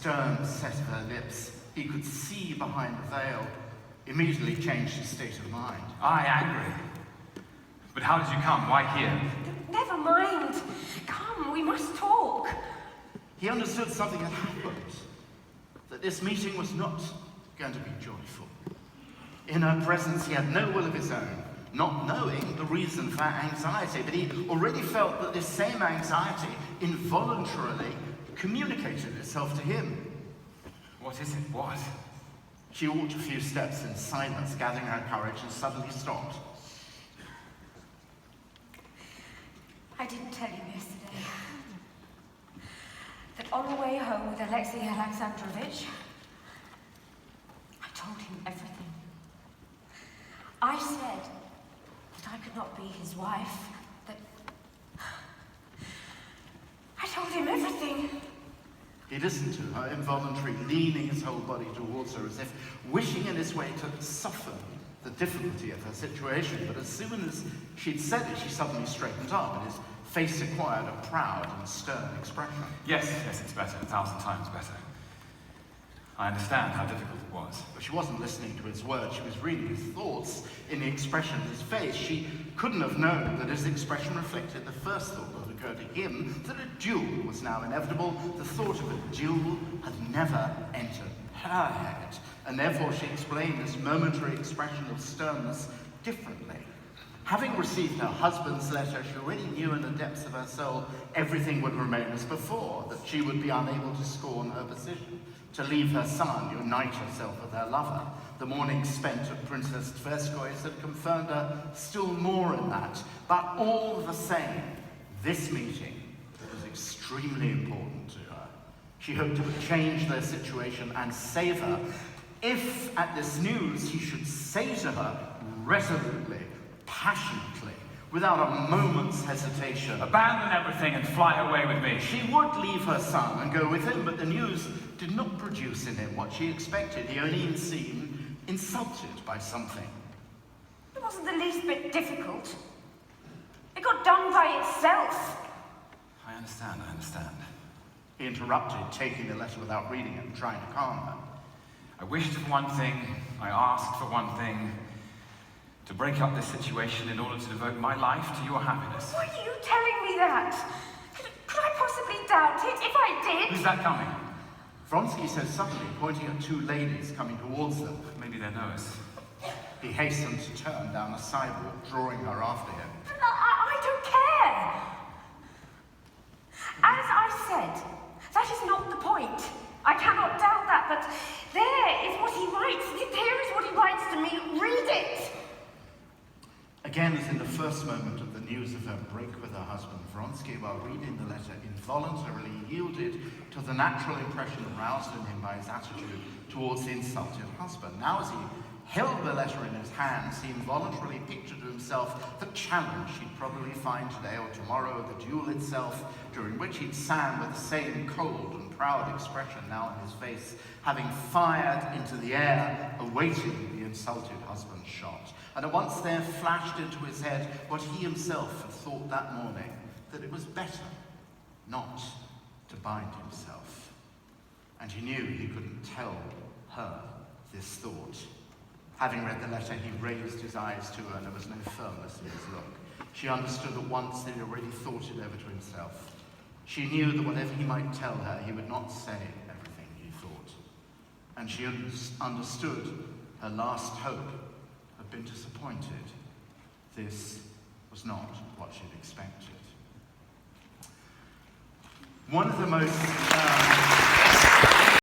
stern set of her lips, he could see behind the veil, immediately changed his state of mind. I angry. But how did you come? Why here? Never mind. Come, we must talk. He understood something had happened, that this meeting was not going to be joyful. In her presence, he had no will of his own, not knowing the reason for anxiety, but he already felt that this same anxiety involuntarily communicated itself to him. What is it? What? She walked a few steps in silence, gathering her courage, and suddenly stopped. I didn't tell you yesterday that on the way home with Alexei Alexandrovich, I told him everything. I said that I could not be his wife, that... I told him everything. He listened to her, involuntarily leaning his whole body towards her as if wishing in his way to soften the difficulty of her situation. But as soon as she'd said it, she suddenly straightened up and his face acquired a proud and stern expression. Yes, it's better, 1,000 times better. I understand how difficult it was. But she wasn't listening to his words, she was reading his thoughts in the expression of his face. She couldn't have known that his expression reflected the first thought that occurred to him, that a duel was now inevitable. The thought of a duel had never entered her head, and therefore she explained this momentary expression of sternness differently. Having received her husband's letter, she already knew in the depths of her soul everything would remain as before, that she would be unable to scorn her position, to leave her son, unite herself with her lover. The morning spent at Princess Tverskoy's had confirmed her still more in that. But all the same, this meeting was extremely important to her. She hoped it would change their situation and save her. If, at this news, he should say to her resolutely, passionately, without a moment's hesitation, abandon everything and fly away with me. She would leave her son and go with him, but the news did not produce in him what she expected. He only seemed insulted by something. It wasn't the least bit difficult. It got done by itself. I understand. He interrupted, taking the letter without reading it and trying to calm her. I wished for one thing, I asked for one thing, to break up this situation in order to devote my life to your happiness. Why are you telling me that? Could I possibly doubt it if I did? Who's that coming? Vronsky said suddenly, pointing at two ladies coming towards them. Maybe they know us. He hastened to turn down a sidewalk, drawing her after him. I don't care. As I said, that is not the point. I cannot doubt that, but there is what he writes. There is what he writes to me. Read it. Again, as in the first moment of the news of her break with her husband, Vronsky, while reading the letter, involuntarily yielded to the natural impression aroused in him by his attitude towards the insulted husband. Now, as he held the letter in his hands, he involuntarily pictured to himself the challenge he'd probably find today or tomorrow, the duel itself, during which he'd stand with the same cold and proud expression now in his face, having fired into the air, awaiting the insulted husband's shot. And at once there flashed into his head what he himself had thought that morning, that it was better not to bind himself. And he knew he couldn't tell her this thought. Having read the letter, he raised his eyes to her, and there was no firmness in his look. She understood at once that he already thought it over to himself. She knew that whatever he might tell her, he would not say everything he thought. And she understood her last hope had been disappointed. This was not what she'd expected. One of the most